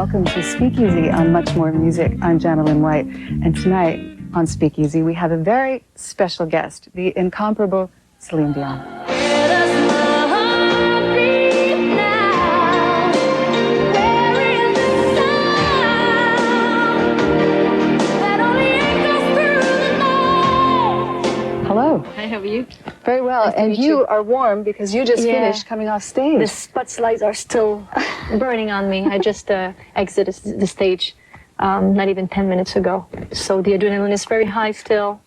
welcome to Speakeasy on Much More Music. I'm Jana Lynne White, and tonight on Speakeasy we have a very special guest, the incomparable Celine Dion. Hello. Hi, how are you? Very well, Nice to and meet you you. are warm because you just finished coming off stage. The spotlights are still burning on me. I just exited the stage not even 10 minutes ago. So the adrenaline is very high still.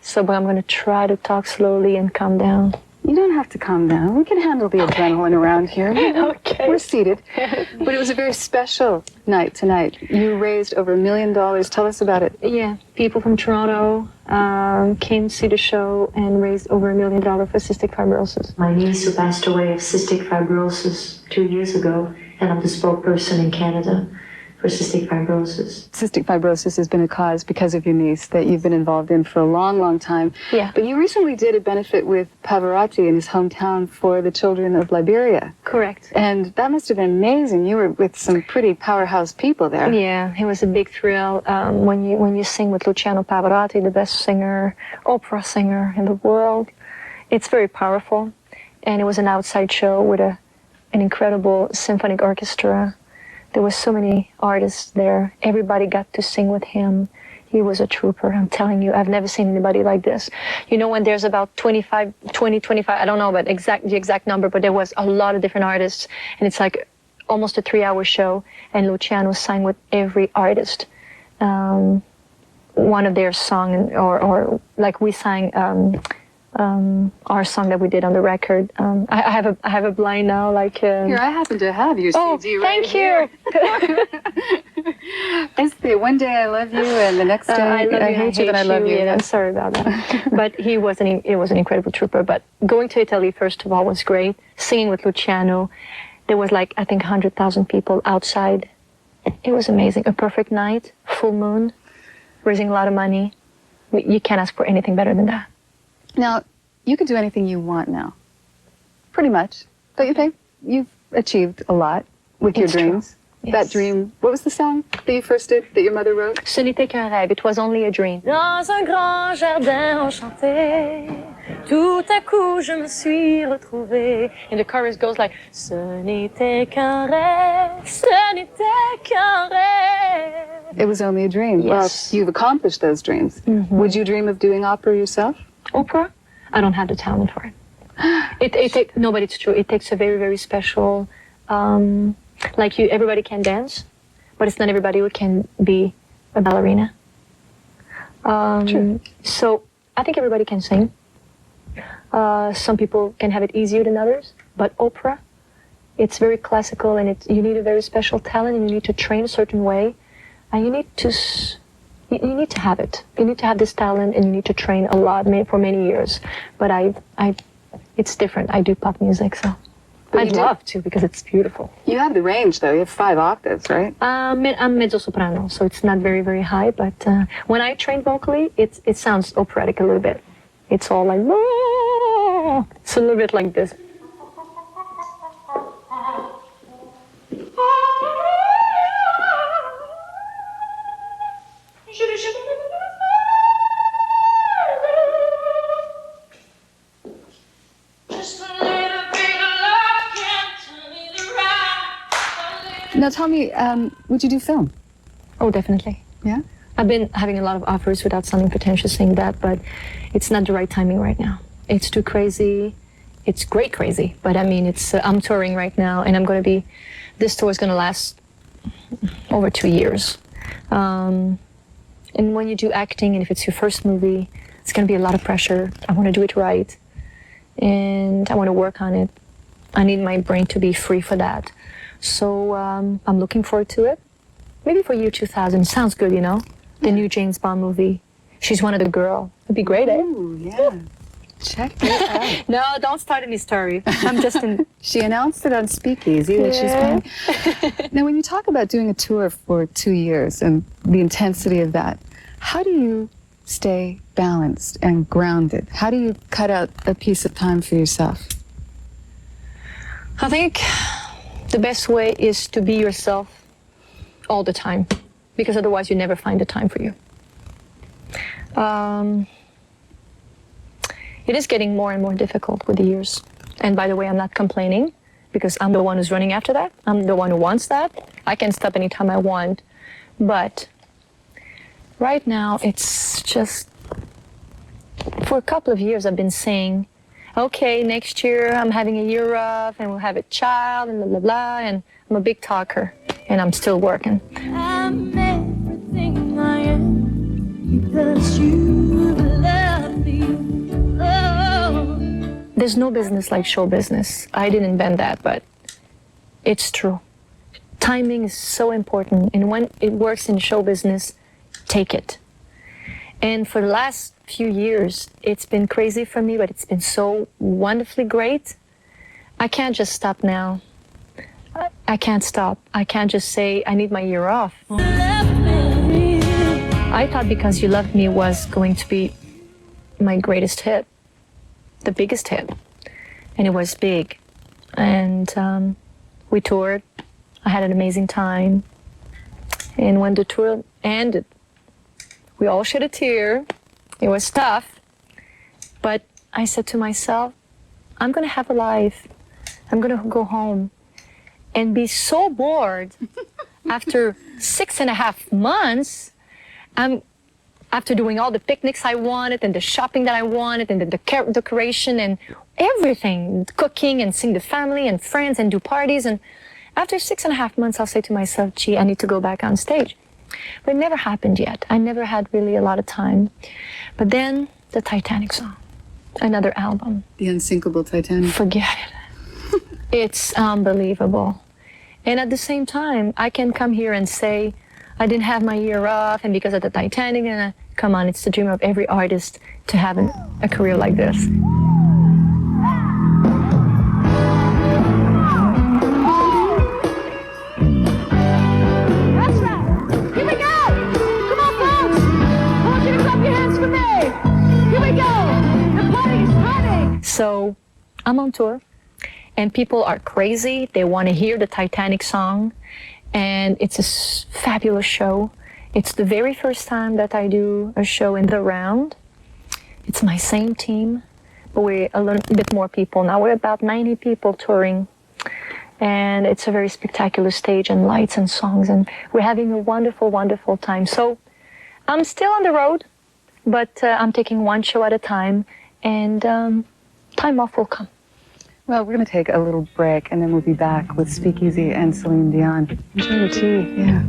So, but I'm going to try to talk slowly and calm down. You don't have to calm down. We can handle the adrenaline around here. Okay. We're seated. But it was a very special night tonight. You raised over $1 million. Tell us about it. Yeah, people from Toronto came to see the show and raised over $1 million for cystic fibrosis. My niece who passed away of cystic fibrosis 2 years ago, and I'm the spokesperson in Canada for cystic fibrosis. Cystic fibrosis has been a cause because of your niece that you've been involved in for a long, long time. Yeah. But you recently did a benefit with Pavarotti in his hometown for the children of Liberia. Correct. And that must have been amazing. You were with some pretty powerhouse people there. Yeah, it was a big thrill when you sing with Luciano Pavarotti, the best singer, opera singer in the world. It's very powerful, and it was an outside show with an incredible symphonic orchestra. There were so many artists there. Everybody got to sing with him. He was a trooper. I'm telling you, I've never seen anybody like this. You know, when there's about 25, I don't know about the exact number, but there was a lot of different artists, and it's like almost a 3-hour show, and Luciano sang with every artist. One of their song, or like we sang our song that we did on the record. I have a blind now, like... Here, I happen to have your CD right thank you. It's the One Day I Love You, and the next day I hate you, and I love you. Yeah, I'm sorry about that. But he was an incredible trooper. But going to Italy, first of all, was great. Singing with Luciano. There was like, I think, 100,000 people outside. It was amazing. A perfect night, full moon, raising a lot of money. You can't ask for anything better than that. Now, you can do anything you want now. Pretty much. Don't you think? You've achieved a lot with your dreams. Yes. That dream, what was the song that you first did, that your mother wrote? Ce n'était qu'un rêve. It was only a dream. Dans un grand jardin enchanté, tout à coup je me suis retrouvée. And the chorus goes like, Ce n'était qu'un rêve, ce n'était qu'un rêve. It was only a dream. Yes. Well, you've accomplished those dreams. Mm-hmm. Would you dream of doing opera yourself? Opera? I don't have the talent for it. No, but it's true. It takes a very, very special... everybody can dance, but it's not everybody who can be a ballerina. True. So I think everybody can sing. Some people can have it easier than others, but opera, it's very classical, and you need a very special talent, and you need to train a certain way, and you need to have it. You need to have this talent, and you need to train a lot for many years. But it's different. I do pop music, so. I'd love to, because it's beautiful. You have the range, though. You have 5 octaves, right? I'm mezzo-soprano, so it's not very, very high. But when I train vocally, it sounds operatic a little bit. It's all like, it's a little bit like this. Now tell me, would you do film? Oh, definitely. Yeah? I've been having a lot of offers without sounding pretentious saying that, but it's not the right timing right now. It's too crazy. It's great crazy, but I mean, I'm touring right now, and this tour is going to last over 2 years. And when you do acting, and if it's your first movie, it's going to be a lot of pressure. I want to do it right, and I want to work on it. I need my brain to be free for that. So I'm looking forward to it. Maybe for year 2000. Sounds good, you know? The new James Bond movie. She's one of the girl. It'd be great, eh? Ooh, yeah. Check this out. No, don't start any story. I'm just in... She announced it on Speakeasy that she's playing. Now, when you talk about doing a tour for 2 years and the intensity of that, how do you stay balanced and grounded? How do you cut out a piece of time for yourself? I think the best way is to be yourself all the time, because otherwise you never find the time for you. It is getting more and more difficult with the years. And by the way, I'm not complaining, because I'm the one who's running after that. I'm the one who wants that. I can stop anytime I want. But right now, it's just, for a couple of years, I've been saying, okay, next year I'm having a year off and we'll have a child and blah, blah, blah. And I'm a big talker and I'm still working. I'm everything I am because you love me. Oh. There's no business like show business. I didn't invent that, but it's true. Timing is so important, and when it works in show business, take it. And for the last few years, it's been crazy for me, but it's been so wonderfully great. I can't just stop now. I can't stop. I can't just say I need my year off. I thought Because You Loved Me was going to be my greatest hit, the biggest hit, and it was big. And we toured. I had an amazing time. And when the tour ended, we all shed a tear. It was tough. But I said to myself, I'm going to have a life. I'm going to go home and be so bored after 6.5 months. After doing all the picnics I wanted and the shopping that I wanted and the decoration and everything, cooking and seeing the family and friends and do parties. And after 6.5 months, I'll say to myself, gee, I need to go back on stage. But it never happened yet. I never had really a lot of time. But then the Titanic song, another album. The unsinkable Titanic. Forget it. It's unbelievable. And at the same time, I can come here and say, I didn't have my year off, and because of the Titanic, and come on, it's the dream of every artist to have a career like this. That's right. Here we go. Come on, folks. I want you to clap your hands for me. Here we go. The party's starting. So I'm on tour, and people are crazy. They want to hear the Titanic song. And it's a fabulous show. It's the very first time that I do a show in the round. It's my same team, but we're a little bit more people now. We're about 90 people touring. And it's a very spectacular stage and lights and songs. And we're having a wonderful, wonderful time. So I'm still on the road, but I'm taking one show at a time. And time off will come. Well, we're going to take a little break, and then we'll be back with Speakeasy and Celine Dion. Enjoy your tea. Yeah.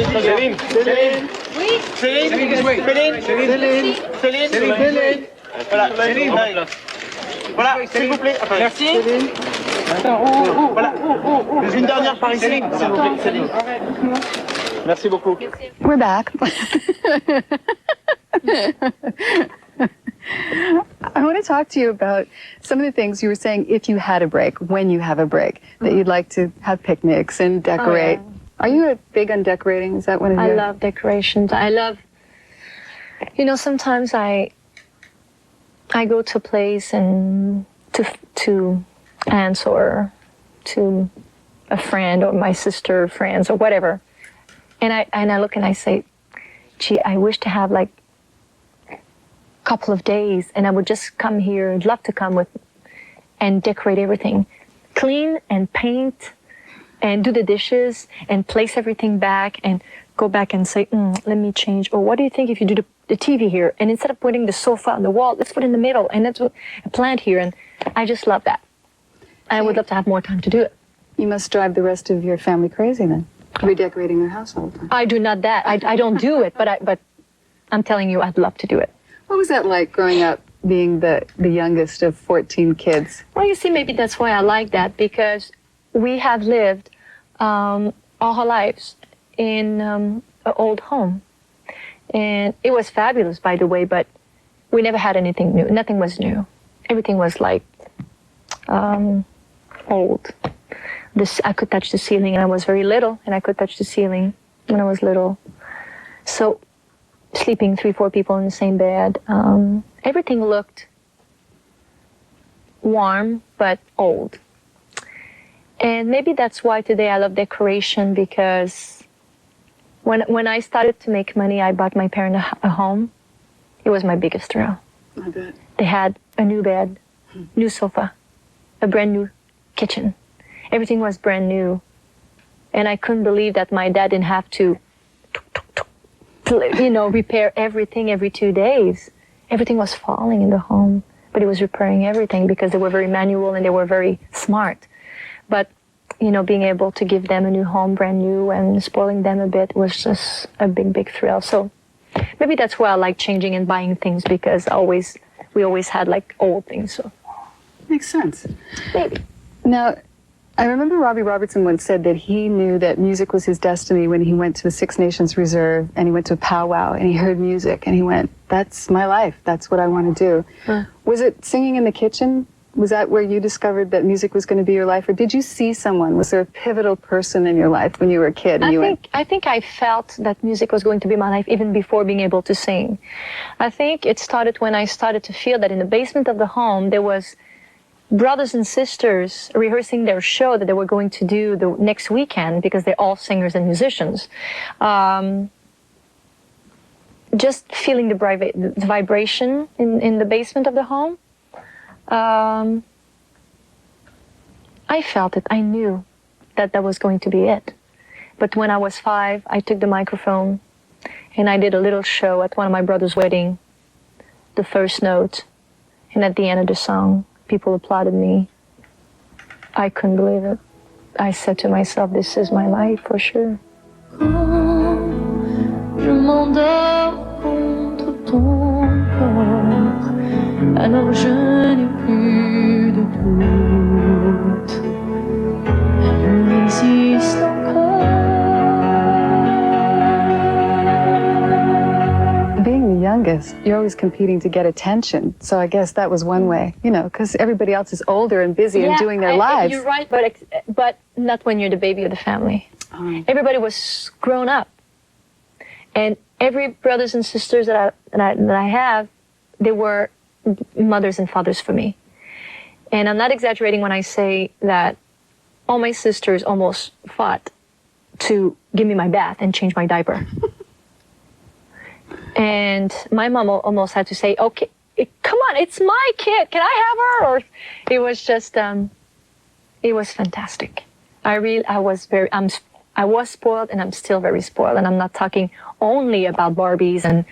Céline. Oui. Céline. Voilà, Céline. Voilà, s'il vous plaît. Enfin, merci. Céline. Voilà. Une dernière par ici, s'il vous plaît, Céline. Merci beaucoup. We're back. I want to talk to you about some of the things you were saying if you had a break, when you have a break, that you'd like to have picnics and decorate. Oh, yeah. Are you big on decorating? Is that one of your... I love decorations. I love, sometimes I go to a place and to aunts or to a friend or my sister friends or whatever, and I look and I say, gee, I wish to have like a couple of days, and I would just come here. I'd love to come with and decorate everything, clean and paint and do the dishes and place everything back and go back and say, let me change. Or what do you think if you do the TV here? And instead of putting the sofa on the wall, let's put it in the middle and let's put a plant here. And I just love that. I would love to have more time to do it. You must drive the rest of your family crazy then, redecorating your house all the time. I do not that. I don't do it, but I'm telling you, I'd love to do it. What was that like growing up, being the youngest of 14 kids? Well, you see, maybe that's why I like that, because we have lived all our lives in an old home. And it was fabulous, by the way, but we never had anything new. Nothing was new. Everything was like old. I could touch the ceiling, and I was very little, and I could touch the ceiling when I was little. So sleeping 3-4 people in the same bed. Everything looked warm but old. And maybe that's why today I love decoration, because when I started to make money, I bought my parents a home. It was my biggest thrill. I bet. They had a new bed, new sofa, a brand new kitchen. Everything was brand new. And I couldn't believe that my dad didn't have to, repair everything every 2 days. Everything was falling in the home, but he was repairing everything because they were very manual and they were very smart. But, being able to give them a new home, brand new, and spoiling them a bit was just a big, big thrill. So maybe that's why I like changing and buying things, because we always had like old things. So Makes sense. maybe. Now, I remember Robbie Robertson once said that he knew that music was his destiny when he went to the Six Nations Reserve and he went to a powwow and he heard music and he went, that's my life. That's what I want to do. Was it singing in the kitchen? Was that where you discovered that music was going to be your life? Or did you see someone? Was there a pivotal person in your life when you were a kid? And I think I felt that music was going to be my life even before being able to sing. I think it started when I started to feel that in the basement of the home there was brothers and sisters rehearsing their show that they were going to do the next weekend, because they're all singers and musicians. Just feeling the vibration in the basement of the home. I felt it. I knew that was going to be it. But when I was 5, I took the microphone and I did a little show at one of my brother's wedding, the first note, and at the end of the song, people applauded me. I couldn't believe it. I said to myself, this is my life for sure. Je m'endors contre ton corps, alors je n'ai plus de doute. Je résiste encore. being the youngest, you're always competing to get attention. So I guess that was one way, because everybody else is older and busy and doing their lives. You're right, but not when you're the baby of the family. Everybody was grown up. And every brothers and sisters that I have, they were mothers and fathers for me. And I'm not exaggerating when I say that all my sisters almost fought to give me my bath and change my diaper. And my mom almost had to say, okay, come on, it's my kid, can I have her? Or it was just, it was fantastic. I was spoiled, and I'm still very spoiled. And I'm not talking only about Barbies and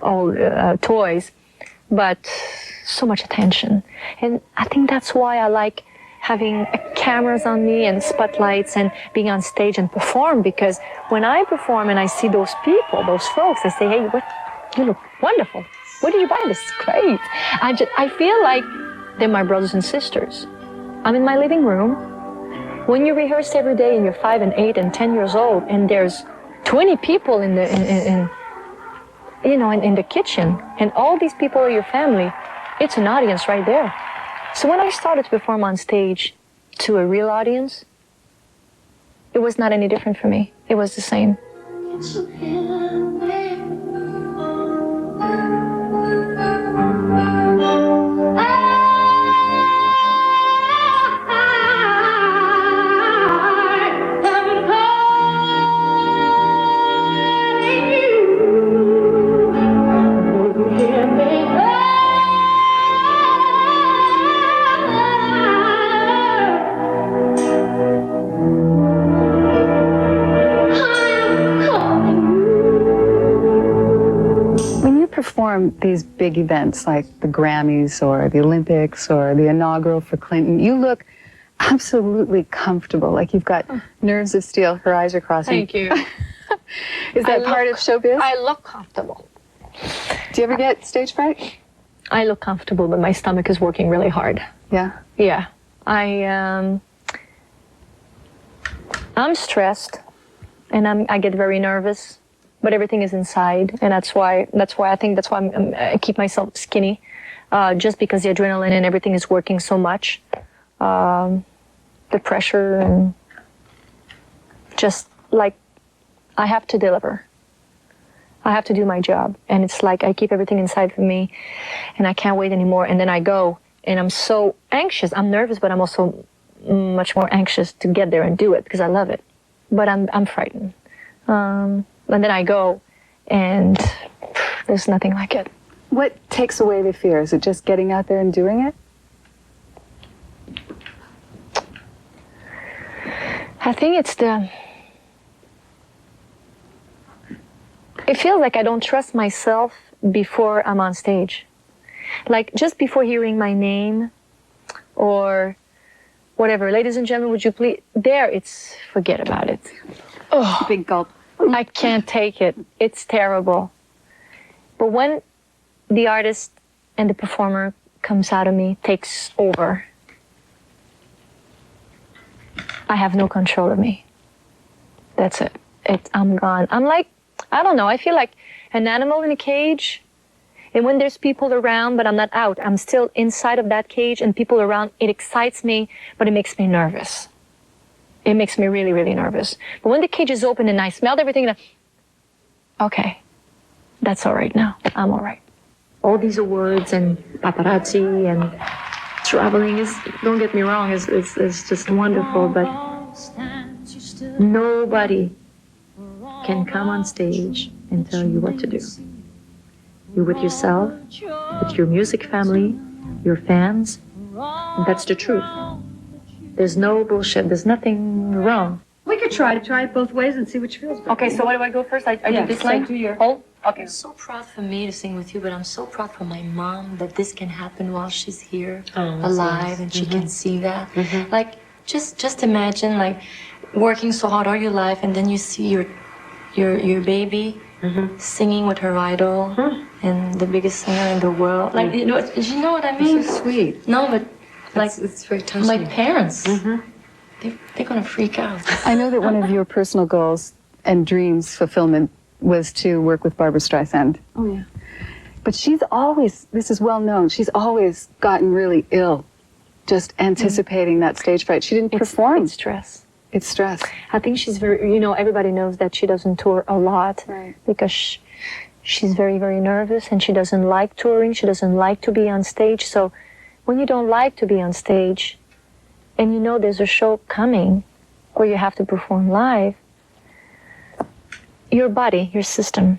all toys, but so much attention. And I think that's why I like having cameras on me and spotlights and being on stage and perform, because when I perform and I see those people, those folks, they say, hey, you look wonderful. Where did you buy this? It's great. I feel like they're my brothers and sisters. I'm in my living room. When you rehearse every day and you're 5 and 8 and 10 years old, and there's 20 people in the kitchen, and all these people are your family, it's an audience right there. So when I started to perform on stage to a real audience, it was not any different for me. It was the same. Perform these big events like the Grammys or the Olympics or the inaugural for Clinton, you look absolutely comfortable, like you've got nerves of steel, her eyes are crossing. Thank you. Is that part of showbiz? I look comfortable. Do you ever get stage fright? I look comfortable, but my stomach is working really hard. Yeah? Yeah. I'm stressed, and I get very nervous. But everything is inside, and that's why I keep myself skinny, just because the adrenaline and everything is working so much, the pressure, and just like I have to deliver. I have to do my job. And it's like I keep everything inside of me and I can't wait anymore. And then I go and I'm so anxious. I'm nervous, but I'm also much more anxious to get there and do it because I love it. But I'm frightened. And then I go and there's nothing like it. What takes away the fear? Is it just getting out there and doing it? I think it's it feels like I don't trust myself before I'm on stage. Like just before hearing my name or whatever, ladies and gentlemen, would you please, it's, forget about it. Oh, Big gulp. I can't take it. It's terrible. But when the artist and the performer comes out of me, takes over, I have no control of me. That's it. I'm gone. I'm like, I don't know, I feel like an animal in a cage. And when there's people around, but I'm not out, I'm still inside of that cage and people around, it excites me, but it makes me nervous. It makes me really, really nervous. But when the cage is open and I smelled everything, and okay, that's all right now. I'm all right. All these awards and paparazzi and traveling is, don't get me wrong, is just wonderful, but nobody can come on stage and tell you what to do. You're with yourself, with your music family, your fans, and that's the truth. There's no bullshit, there's nothing wrong. We could try it both ways and see which feels better. Okay, so what do I go first? I do this line? do your... Hold? Okay. I'm so proud for me to sing with you, but I'm so proud for my mom that this can happen while she's here, alive, and she can see that. Like, just imagine, like, working so hard all your life, and then you see your baby singing with her idol and the biggest singer in the world. Like, you know what I mean? So sweet. No, but like, It's very touching. my parents, they're gonna freak out. I know that one of your personal goals and dreams fulfillment was to work with Barbra Streisand. Oh, yeah. But she's always, this is well known, she's always gotten really ill just anticipating that stage fright. She didn't perform. It's stress. It's stress. I think she's very, everybody knows that she doesn't tour a lot because she's very, very nervous and she doesn't like touring. She doesn't like to be on stage. So when you don't like to be on stage and you know there's a show coming where you have to perform live, your body, your system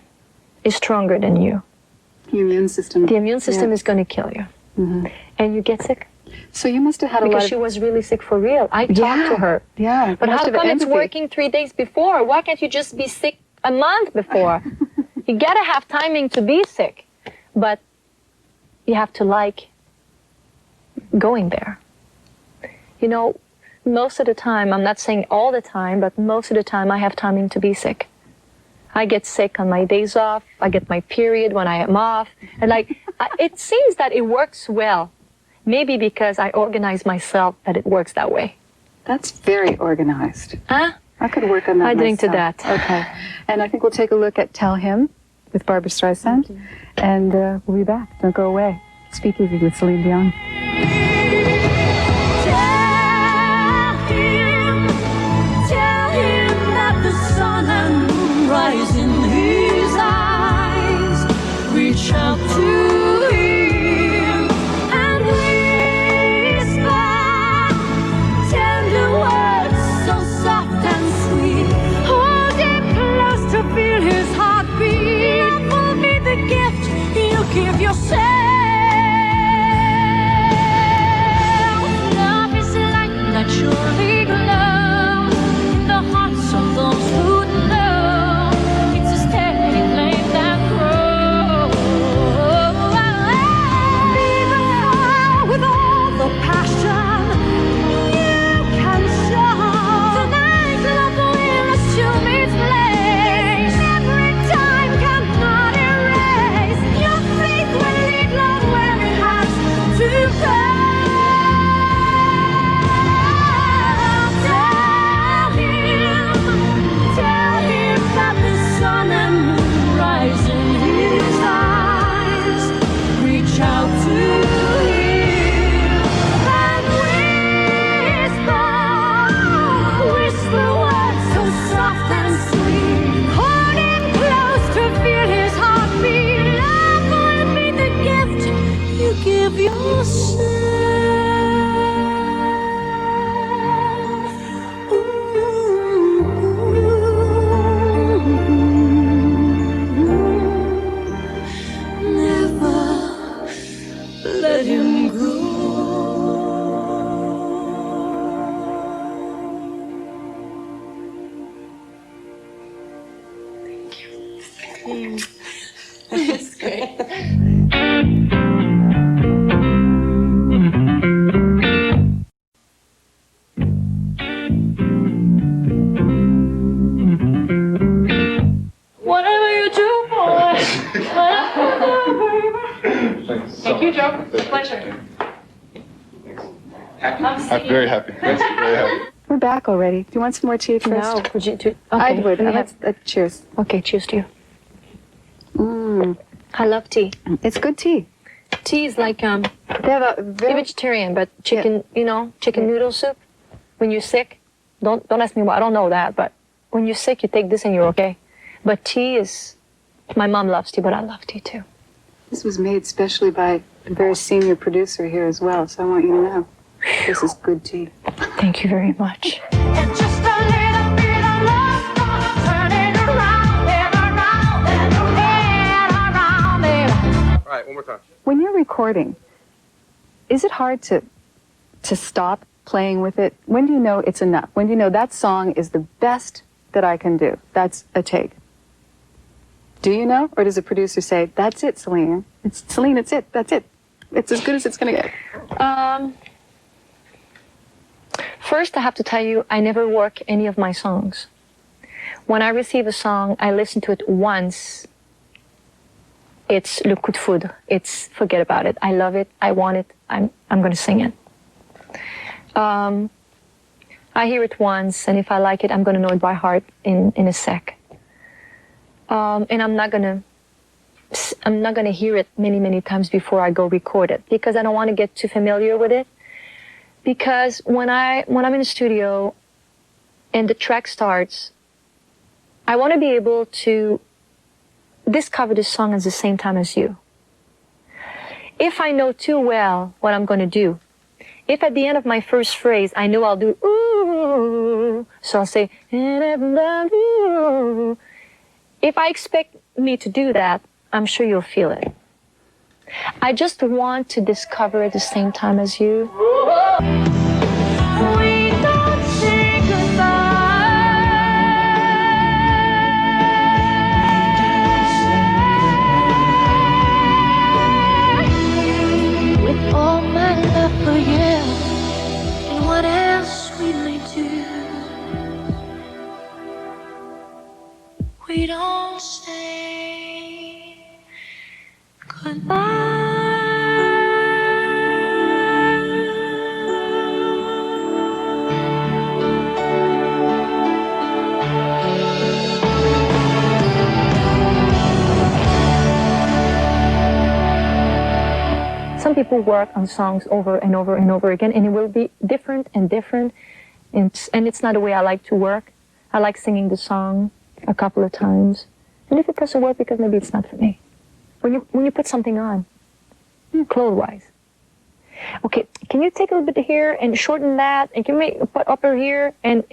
is stronger than you. Your immune system. The immune system is going to kill you. And you get sick. So you must have had a lot Because of... she was really sick for real. I talked to her. Yeah. But how come it's working 3 days before? Why can't you just be sick a month before? You gotta have timing to be sick. But you have to like going there. Most of the time, I'm not saying all the time, but most of the time I have timing to be sick. I get sick on my days off. I get my period when I am off. And it seems that it works well. Maybe because I organize myself that it works that way. That's very organized. Huh? I could work on that I drink to myself. that. Okay. And I think we'll take a look at Tell Him with Barbra Streisand. And we'll be back. Don't go away. Speakeasy with Celine Dion. Tell him that the sun and moon rise in his eyes. Reach out to him and whisper tender words so soft and sweet. Hold him close to feel his heartbeat. Will be the gift you give yourself. That's great. Whatever you do, boy. Thank you, Joe. Pleasure. I'm very happy. Very happy. We're back already. Do you want some more tea first? No, would you do? I Okay, would. let me have- Cheers. Okay, cheers to you. Mm, I love tea. it's good tea. Tea is like They have a very vegetarian, but chicken, you know, chicken noodle soup. When you're sick, don't ask me why. I don't know that, but when you're sick, you take this and you're okay. But tea is, my mom loves tea, but I love tea too. This was made specially by a very senior producer here as well, so I want you to know this is good tea. Thank you very much. And just a little bit of love, gonna turn it around and around and around and around. All right, one more time. When you're recording, is it hard to stop playing with it? When do you know it's enough? When do you know that song is the best that I can do? That's a take. Do you know? Or does a producer say, that's it, Celine. Celine, it's it. That's it. It's as good as it's going to get. First, I have to tell you, I never work any of my songs. When I receive a song, I listen to it once. It's le coup de foudre. It's forget about it. I love it. I want it. I'm going to sing it. I hear it once, and if I like it, I'm going to know it by heart in a sec. And I'm not gonna hear it many times before I go record it, because I don't want to get too familiar with it. Because when I'm in the studio and the track starts, I want to be able to discover the song at the same time as you. If I know too well what I'm going to do, if at the end of my first phrase I know I'll do ooh, so I'll say, if I expect me to do that, I'm sure you'll feel it. I just want to discover at the same time as you. We don't say goodbye. With all my love for you and what else we may do, we don't say goodbye. Some people work on songs over and over and over again, and it will be different and different. And it's not the way I like to work. I like singing the song a couple of times. And if it doesn't work, because maybe it's not for me. When you put something on, clothes-wise. Okay, can you take a little bit here and shorten that? And can we put upper here and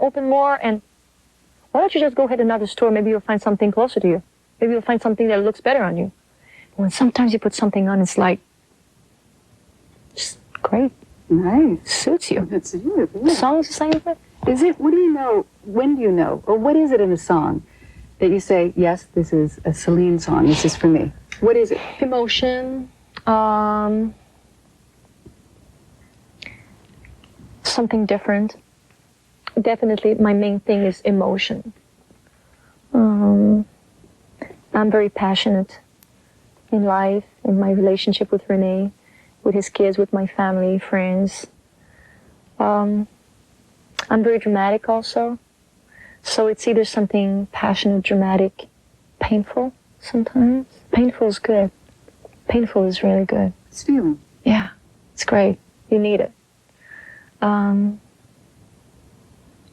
open more? And why don't you just go hit another store? Maybe you'll find something closer to you. Maybe you'll find something that looks better on you. When sometimes you put something on, it's like, just great. Nice. Suits you. It's you. The song's the same thing. Is it, what do you know, when do you know, or what is it in a song that you say, yes, this is a Celine song, this is for me? What is it? Emotion, something different. Definitely my main thing is emotion. I'm very passionate in life, in my relationship with René, with his kids, with my family, friends. I'm very dramatic also. So it's either something passionate, dramatic, painful sometimes. Painful is good. Painful is really good. It's feeling. Yeah, it's great. You need it.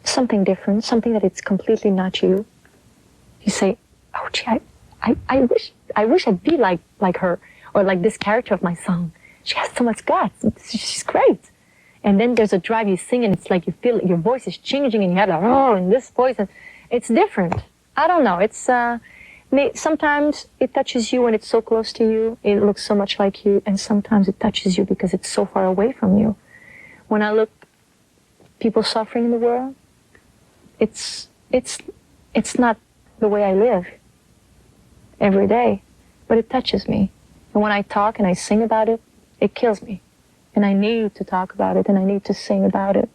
Something different, something that it's completely not you. You say, oh gee, I wish I'd be like her, or like this character of my song. She has so much guts. She's great. And then there's a drive, you sing, and it's like you feel your voice is changing, and you have like, oh, in this voice, and it's different. I don't know. It's sometimes it touches you when it's so close to you. It looks so much like you, and sometimes it touches you because it's so far away from you. When I look, people suffering in the world, it's not the way I live. every day, but it touches me. And when I talk and I sing about it, it kills me. And I need to talk about it, and I need to sing about it.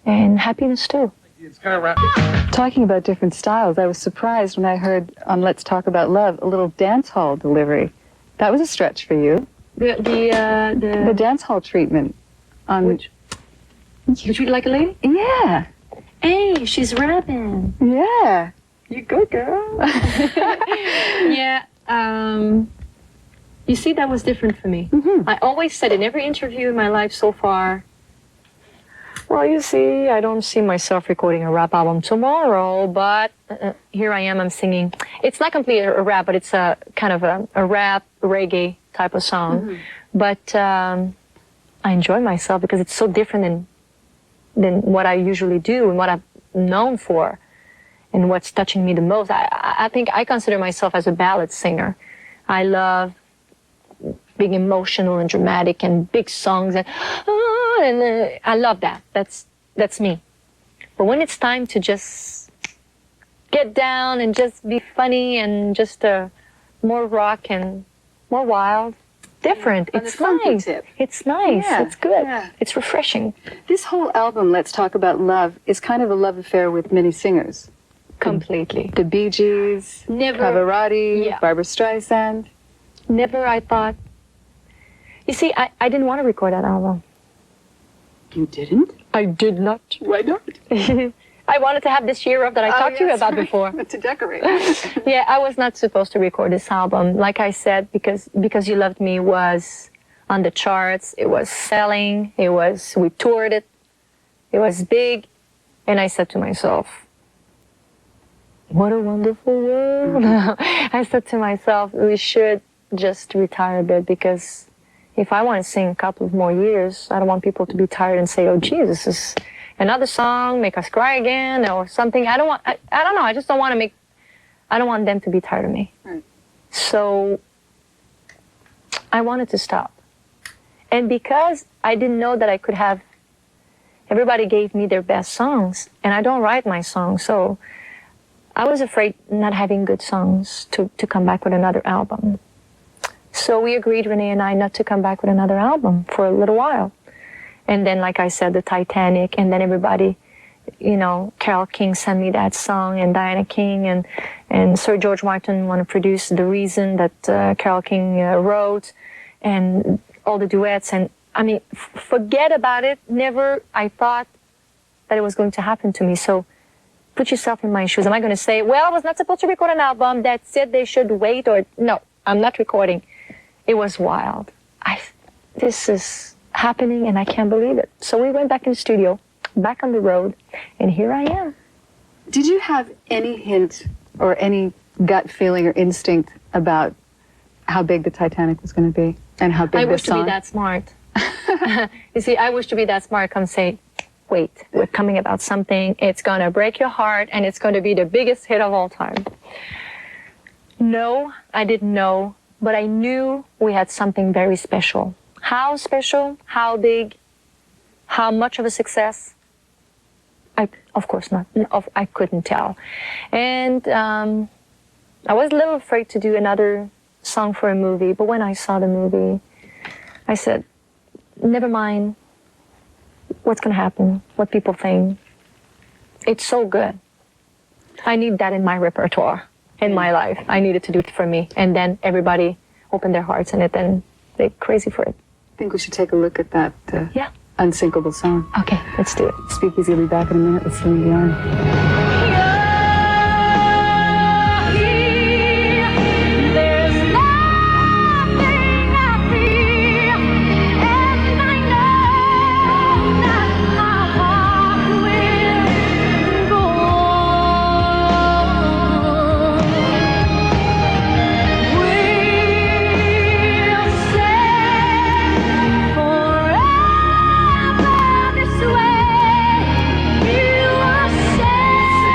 And happiness too. It's kind of Talking about different styles, I was surprised when I heard on Let's Talk About Love a little dance hall delivery. That was a stretch for you. The dance hall treatment. Which you treat like a lady? Yeah. Hey, she's rapping. Yeah. You good, girl. Yeah. You see, that was different for me. Mm-hmm. I always said in every interview in my life so far, Well, you see, I don't see myself recording a rap album tomorrow, but here I am, I'm singing. It's not completely a rap, but it's a kind of a rap, reggae type of song. But I enjoy myself because it's so different than what I usually do and what I'm known for and what's touching me the most. I think I consider myself as a ballad singer. I love being emotional and dramatic and big songs and I love that. That's me. But when it's time to just get down and just be funny and just more rock and more wild, different. On the It's funky nice. tip. It's nice. Yeah, It's good. yeah. It's refreshing. This whole album, Let's Talk About Love, is kind of a love affair with many singers. Completely. The Bee Gees, Never. Pavarotti, Yeah. Barbra Streisand. Never I thought. You see, I didn't want to record that album. You didn't? I did not. Why not? I wanted to have this year up that I talked to you about before. To decorate. Yeah, I was not supposed to record this album. Like I said, because You Loved Me was on the charts. It was selling. We toured it. It was big. And I said to myself, what a wonderful world. I said to myself, we should just retire a bit because if I want to sing a couple of more years, I don't want people to be tired and say, oh, Jesus, this is another song, make us cry again or something. I don't know. I just don't want to I don't want them to be tired of me. Right. So I wanted to stop. And because I didn't know that I could have, everybody gave me their best songs and I don't write my songs. So I was afraid not having good songs to come back with another album. So we agreed, Renee and I, not to come back with another album for a little while. And then, like I said, the Titanic, and then everybody, Carole King sent me that song, and Diana King and Sir George Martin want to produce The Reason that Carole King wrote, and all the duets. And I mean, forget about it. Never I thought that it was going to happen to me. So put yourself in my shoes. Am I going to say, well, I was not supposed to record an album, that's it, they should wait, or no, I'm not recording. It was wild. This is happening and I can't believe it. So we went back in the studio, back on the road, and here I am. Did you have any hint or any gut feeling or instinct about how big the Titanic was going to be and how big I this wish to song? be that smart. You see, I wish to be that smart. Come say, wait, we're coming about something. It's going to break your heart and it's going to be the biggest hit of all time. No, I didn't know, but I knew we had something very special. How special, how big, how much of a success? Of course not. I couldn't tell. And I was a little afraid to do another song for a movie, but when I saw the movie, I said, never mind what's going to happen, what people think. It's so good. I need that in my repertoire, in my life. I needed to do it for me. And then everybody opened their hearts in it and they're crazy for it. I think we should take a look at that Yeah. unsinkable song. Okay, let's do it. Speakeasy will be back in a minute with Celine Dion. Forever this way, you are safe.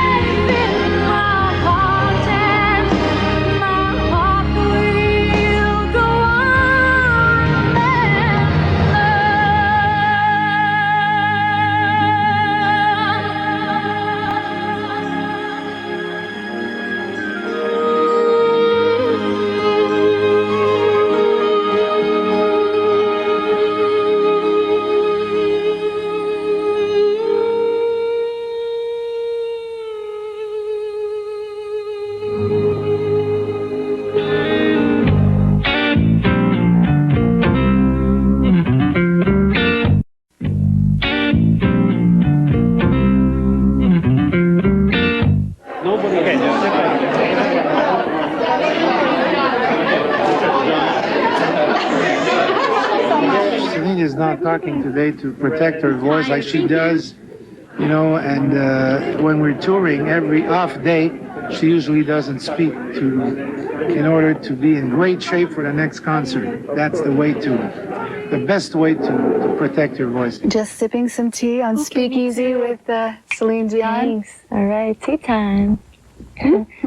not talking today to protect her voice like she does, you know, and when we're touring, every off day, she usually doesn't speak in order to be in great shape for the next concert. That's the best way to protect your voice. Just sipping some tea on Speakeasy with Celine Dion. Thanks. All right, tea time.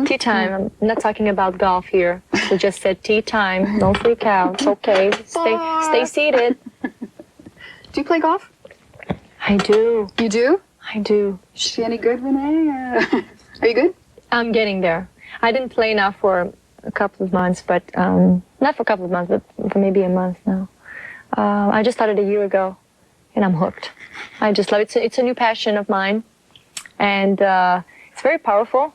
Tea time. I'm not talking about golf here. We just said tea time. Don't freak out. It's okay. Stay seated. Do you play golf? I do. You do? I do. Is she any good, Renee? Are you good? I'm getting there. I didn't play now for a couple of months, but not for a couple of months, but for maybe a month now. I just started a year ago, and I'm hooked. I just love it. It's a new passion of mine, and it's very powerful,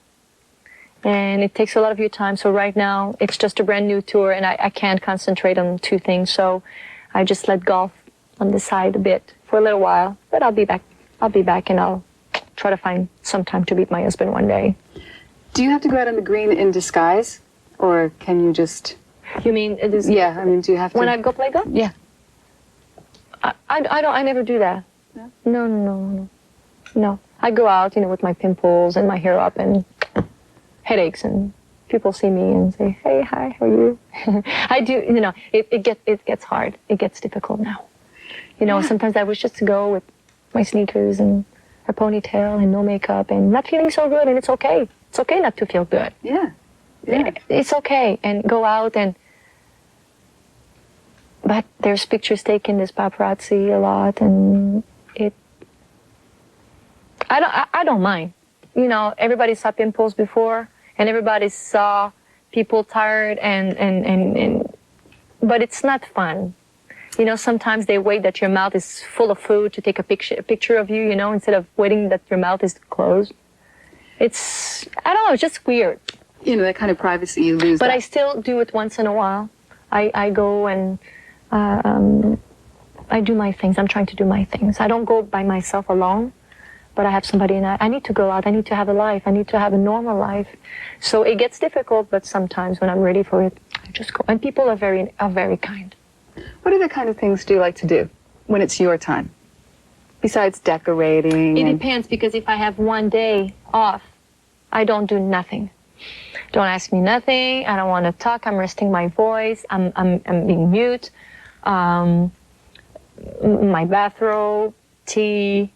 and it takes a lot of your time. So right now, it's just a brand new tour, and I can't concentrate on two things. So I just let golf on the side a bit for a little while, but I'll be back. I'll be back, and I'll try to find some time to meet my husband one day. Do you have to go out on the green in disguise, or can you just... You mean it is? Yeah, I mean, do you have to... When I go play golf? Yeah. I never do that. No. I go out, you know, with my pimples and my hair up and headaches, and people see me and say, "Hey, hi, how are you?" I do, you know. It gets hard. It gets difficult now. You know, sometimes I wish just to go with my sneakers and a ponytail and no makeup and not feeling so good, and it's okay. It's okay not to feel good. Yeah. It's okay, and go out and. But there's pictures taken, there's paparazzi a lot, and I don't mind. You know, everybody saw pimples before, and everybody saw people tired, but it's not fun. You know, sometimes they wait that your mouth is full of food to take a picture of you, you know, instead of waiting that your mouth is closed. It's, I don't know, it's just weird. You know, that kind of privacy you lose. But I still do it once in a while. I go and I do my things. I'm trying to do my things. I don't go by myself alone, but I have somebody, and I need to go out. I need to have a life. I need to have a normal life. So it gets difficult, but sometimes when I'm ready for it, I just go. And people are very kind. What other kind of things do you like to do when it's your time? Besides decorating? It depends, because if I have one day off, I don't do nothing. Don't ask me nothing. I don't want to talk. I'm resting my voice. I'm being mute. My bathrobe, tea,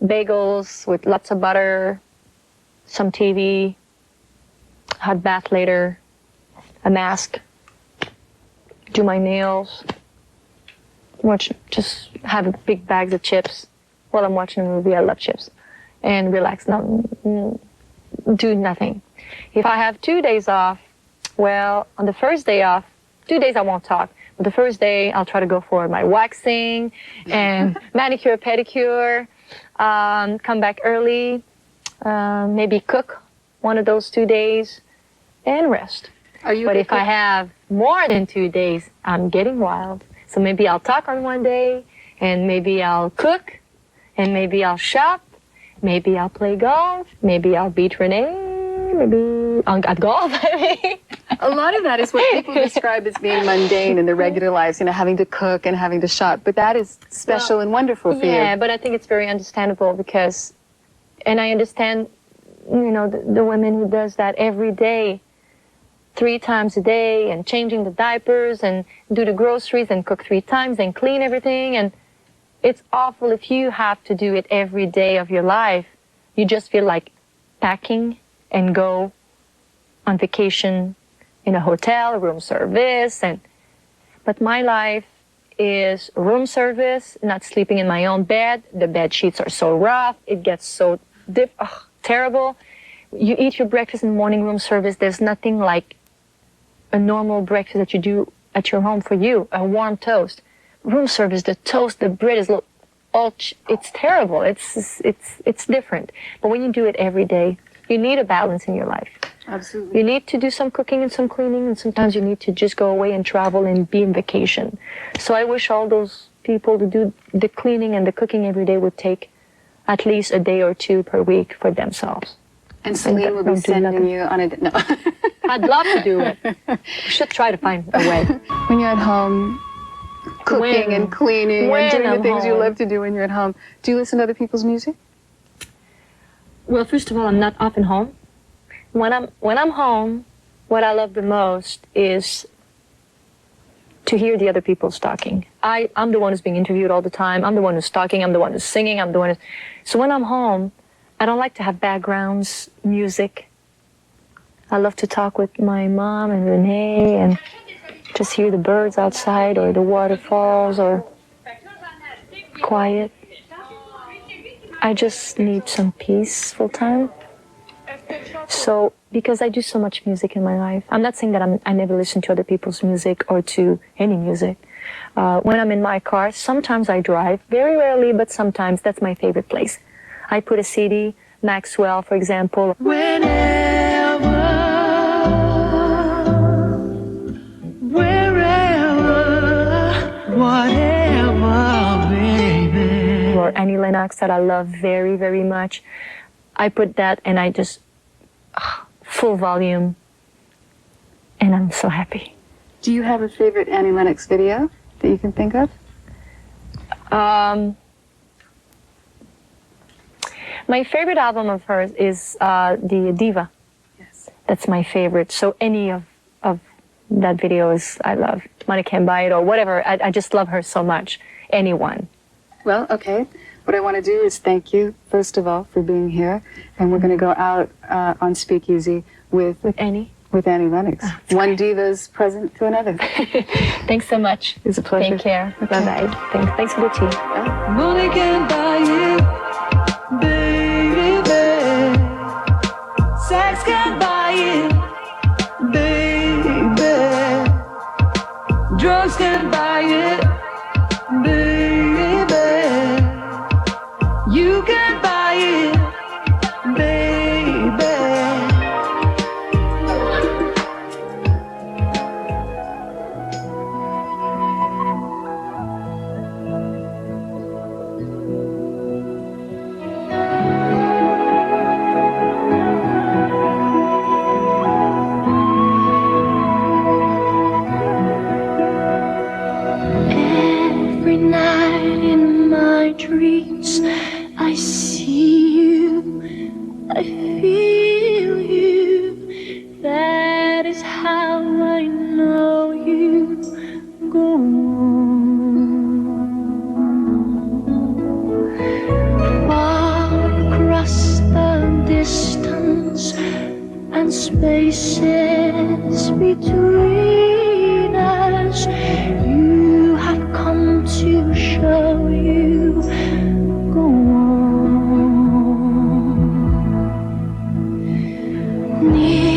bagels with lots of butter, some TV, hot bath later, a mask, do my nails, just have big bags of chips while I'm watching a movie. I love chips. And relax, do nothing. If I have 2 days off, well, on the first day off, 2 days I won't talk. But the first day, I'll try to go for my waxing and manicure, pedicure, come back early, maybe cook one of those 2 days, and rest. But if I have more than 2 days, I'm getting wild. So maybe I'll talk on one day, and maybe I'll cook, and maybe I'll shop, maybe I'll play golf, maybe I'll beat Renee, maybe at golf. A lot of that is what people describe as being mundane in their regular lives, you know, having to cook and having to shop. But that is special and wonderful for you. Yeah, but I think it's very understandable because, and I understand, you know, the women who does that every day, 3 times a day, and changing the diapers and do the groceries and cook 3 times and clean everything. And it's awful if you have to do it every day of your life. You just feel like packing and go on vacation in a hotel, room service, but my life is room service, not sleeping in my own bed. The bed sheets are so rough. It gets so terrible. You eat your breakfast in the morning, room service. There's nothing like a normal breakfast that you do at your home for you, a warm toast. Room service, the toast, the bread is it's terrible. It's different. But when you do it every day, you need a balance in your life. Absolutely. You need to do some cooking and some cleaning, and sometimes you need to just go away and travel and be on vacation. So I wish all those people to do the cleaning and the cooking every day would take at least a day or 2 per week for themselves. And Celine will be sending you on a... No. I'd love to do it. We should try to find a way. When you're at home, cooking and cleaning and when doing the I'm things you home. love to do when you're at home. Do you listen to other people's music? Well, first of all, I'm not often home. When I'm home, what I love the most is to hear the other people talking. I'm the one who's being interviewed all the time. I'm the one who's talking. I'm the one who's singing. I'm the one who's... So when I'm home, I don't like to have backgrounds, music. I love to talk with my mom and Renee and just hear the birds outside or the waterfalls or quiet. I just need some peaceful time. So, because I do so much music in my life, I'm not saying that I never listen to other people's music or to any music. When I'm in my car, sometimes I drive, very rarely, but sometimes that's my favorite place. I put a CD, Maxwell, for example. Whenever, wherever, whatever, baby. Or Annie Lennox that I love very, very much. I put that and I just, full volume, and I'm so happy. Do you have a favorite Annie Lennox video that you can think of? My favorite album of hers is the Diva. Yes. That's my favorite. So any of that video is, I love. Money Can't Buy It or whatever. I just love her so much. Anyone. Well, okay. What I want to do is thank you, first of all, for being here. And we're going to go out on Speakeasy with Annie. With Annie Lennox. One diva's present to another. Thanks so much. It's a pleasure. Take care. Okay. Bye-bye. Thanks for the tea. Money can't buy it, baby. Sex can't buy it, baby. Drugs can't buy it, baby. You can't buy it, baby. Every night in my dreams, I see you, I feel you. That is how I know you. Go on. Far across the distance and spaces between us, you have come to show you. Go on. Near